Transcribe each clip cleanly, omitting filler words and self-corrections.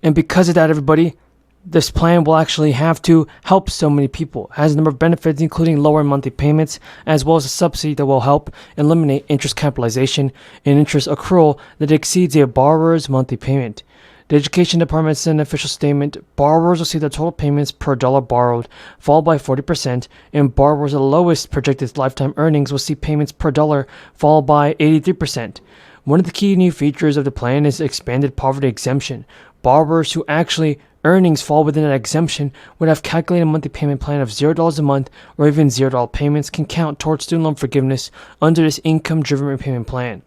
And because of that, everybody, this plan will actually have to help so many people. It has a number of benefits, including lower monthly payments, as well as a subsidy that will help eliminate interest capitalization and interest accrual that exceeds a borrower's monthly payment. The Education Department sent an official statement: borrowers will see the total payments per dollar borrowed fall by 40%, and borrowers at the lowest projected lifetime earnings will see payments per dollar fall by 83%. One of the key new features of the plan is expanded poverty exemption. Borrowers who actually earnings fall within that exemption would have calculated a monthly payment plan of $0 a month, or even $0 payments can count towards student loan forgiveness under this income-driven repayment plan.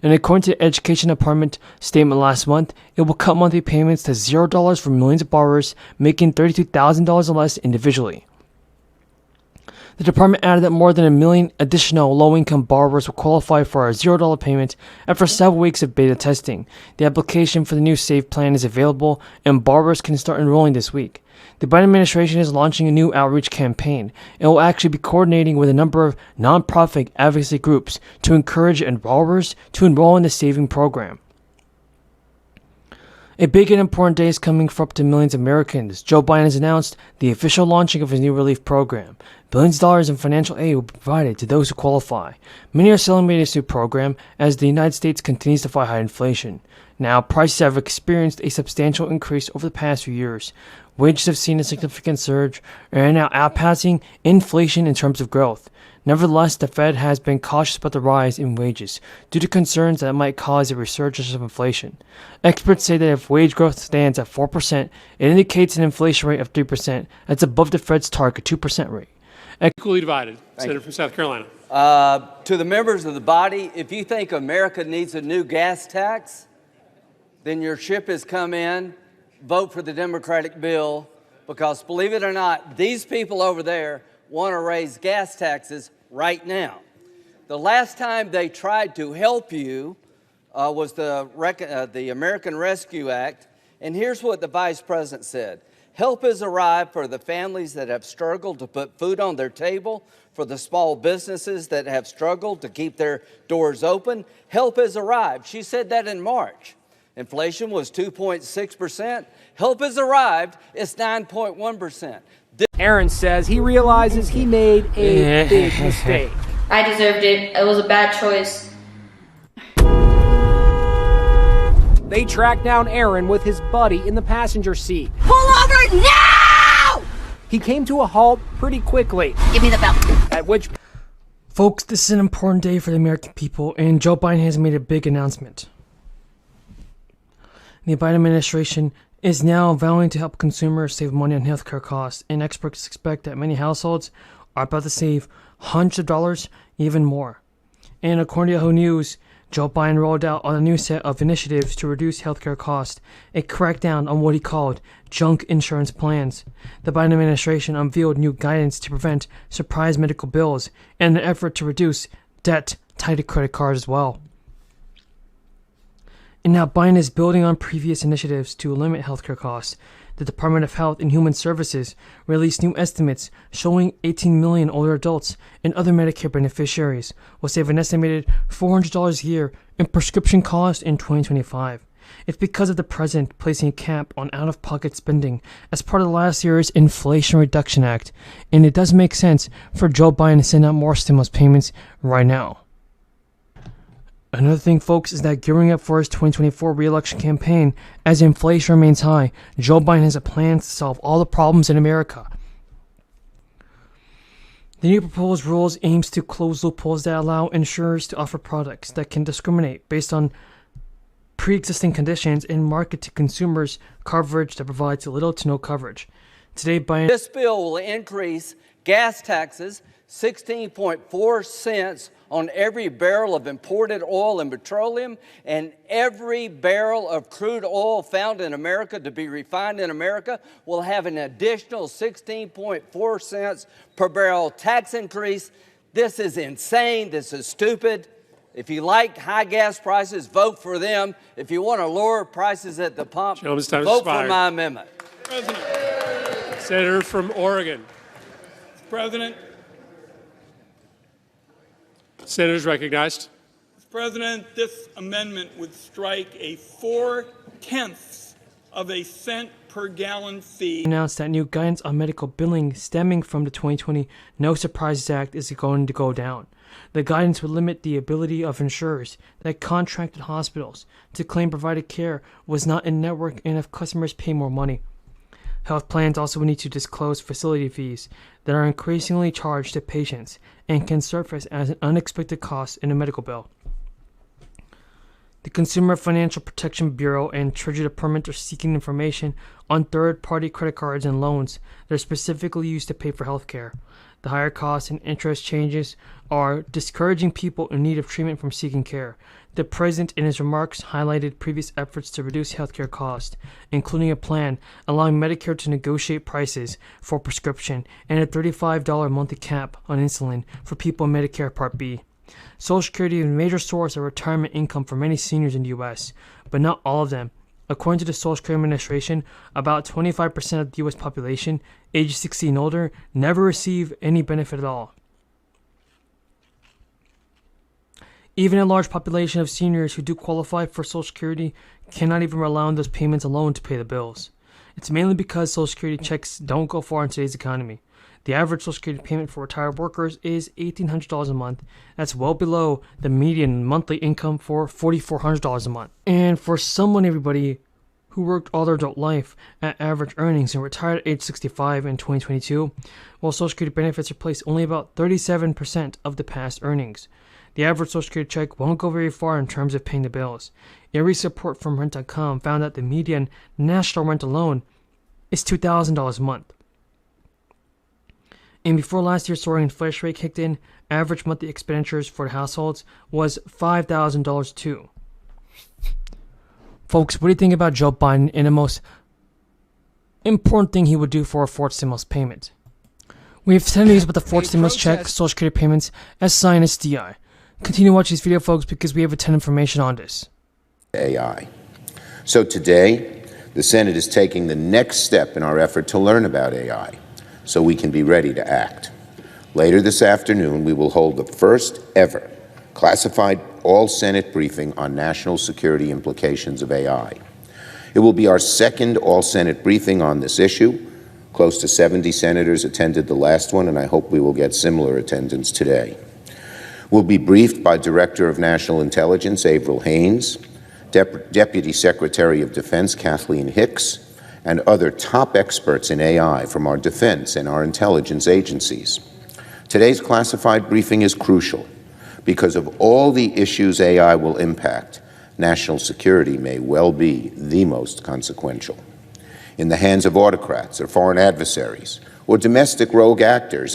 And according to the Education Department statement last month, it will cut monthly payments to $0 for millions of borrowers making $32,000 or less individually. The department added that more than 1 million additional low-income borrowers will qualify for a $0 payment after several weeks of beta testing. The application for the new SAVE plan is available, and borrowers can start enrolling this week. The Biden administration is launching a new outreach campaign. It will actually be coordinating with a number of nonprofit advocacy groups to encourage borrowers to enroll in the saving program. A big and important day is coming for up to millions of Americans. Joe Biden has announced the official launching of his new relief program. Billions of dollars in financial aid will be provided to those who qualify. Many are celebrating this new program as the United States continues to fight high inflation. Now, prices have experienced a substantial increase over the past few years. Wages have seen a significant surge and are now outpacing inflation in terms of growth. Nevertheless, the Fed has been cautious about the rise in wages due to concerns that it might cause a resurgence of inflation. Experts say that if wage growth stands at 4%, it indicates an inflation rate of 3%. That's above the Fed's target 2% rate. Equally divided. Senator from South Carolina. To the members of the body, if you think America needs a new gas tax, then your ship has come in. Vote for the Democratic bill, because believe it or not, these people over there want to raise gas taxes right now. The last time they tried to help you was the American Rescue Act, and here's what the Vice President said. Help has arrived for the families that have struggled to put food on their table, for the small businesses that have struggled to keep their doors open. Help has arrived. She said that in March. Inflation was 2.6%. Help has arrived. It's 9.1%. Aaron says he realizes he made a big mistake. I deserved it. It was a bad choice. They tracked down Aaron with his buddy in the passenger seat. Pull over now! He came to a halt pretty quickly. Give me the belt. At which... Folks, this is an important day for the American people, and Joe Biden has made a big announcement. The Biden administration is now vowing to help consumers save money on healthcare costs, and experts expect that many households are about to save hundreds of dollars, even more. And according to Yahoo News, Joe Biden rolled out on a new set of initiatives to reduce healthcare costs, a crackdown on what he called junk insurance plans. The Biden administration unveiled new guidance to prevent surprise medical bills and an effort to reduce debt tied to credit cards as well. And now Biden is building on previous initiatives to limit healthcare costs. The Department of Health and Human Services released new estimates showing 18 million older adults and other Medicare beneficiaries will save an estimated $400 a year in prescription costs in 2025. It's because of the president placing a cap on out-of-pocket spending as part of last year's Inflation Reduction Act, and it does make sense for Joe Biden to send out more stimulus payments right now. Another thing, folks, is that gearing up for his 2024 re-election campaign, as inflation remains high, Joe Biden has a plan to solve all the problems in America. The new proposed rules aims to close loopholes that allow insurers to offer products that can discriminate based on pre-existing conditions and market to consumers coverage that provides little to no coverage. Today, This bill will increase gas taxes 16.4 cents on every barrel of imported oil and petroleum, and every barrel of crude oil found in America to be refined in America will have an additional 16.4 cents per barrel tax increase. This is insane. This is stupid. If you like high gas prices, vote for them. If you want to lower prices at the pump, vote for my amendment. President. Senator from Oregon. President. Senators recognized. Mr. President, this amendment would strike a 4/10 of a cent per gallon fee. Announced that new guidance on medical billing stemming from the 2020 No Surprises Act is going to go down. The guidance would limit the ability of insurers that contracted hospitals to claim provided care was not in network and if customers pay more money. Health plans also need to disclose facility fees that are increasingly charged to patients and can surface as an unexpected cost in a medical bill. The Consumer Financial Protection Bureau and Treasury Department are seeking information on third-party credit cards and loans that are specifically used to pay for health care. The higher costs and interest changes are discouraging people in need of treatment from seeking care. The president, in his remarks, highlighted previous efforts to reduce healthcare costs, including a plan allowing Medicare to negotiate prices for prescription and a $35 monthly cap on insulin for people in Medicare Part B. Social Security is a major source of retirement income for many seniors in the U.S., but not all of them. According to the Social Security Administration, about 25% of the U.S. population, age 60 and older, never receive any benefit at all. Even a large population of seniors who do qualify for Social Security cannot even rely on those payments alone to pay the bills. It's mainly because Social Security checks don't go far in today's economy. The average Social Security payment for retired workers is $1,800 a month. That's well below the median monthly income for $4,400 a month. And for someone, everybody, who worked all their adult life at average earnings and retired at age 65 in 2022, while Social Security benefits replace only about 37% of the past earnings. The average Social Security check won't go very far in terms of paying the bills. A recent report from Rent.com found that the median national rent alone is $2,000 a month. And before last year's soaring inflation rate kicked in, average monthly expenditures for the households was $5,000 too. Folks, what do you think about Joe Biden and the most important thing he would do for a fourth stimulus payment? We have 10 news about the fourth stimulus check, Social Security payments, SSI and SSDI. Continue watching this video, folks, because we have a ton of information on this. AI. So today, the Senate is taking the next step in our effort to learn about AI, so we can be ready to act. Later this afternoon, we will hold the first ever classified all-Senate briefing on national security implications of AI. It will be our second all-Senate briefing on this issue. Close to 70 senators attended the last one, and I hope we will get similar attendance today. We'll be briefed by Director of National Intelligence Avril Haines, Deputy Secretary of Defense Kathleen Hicks, and other top experts in AI from our defense and our intelligence agencies. Today's classified briefing is crucial because of all the issues AI will impact. National security may well be the most consequential. In the hands of autocrats or foreign adversaries or domestic rogue actors,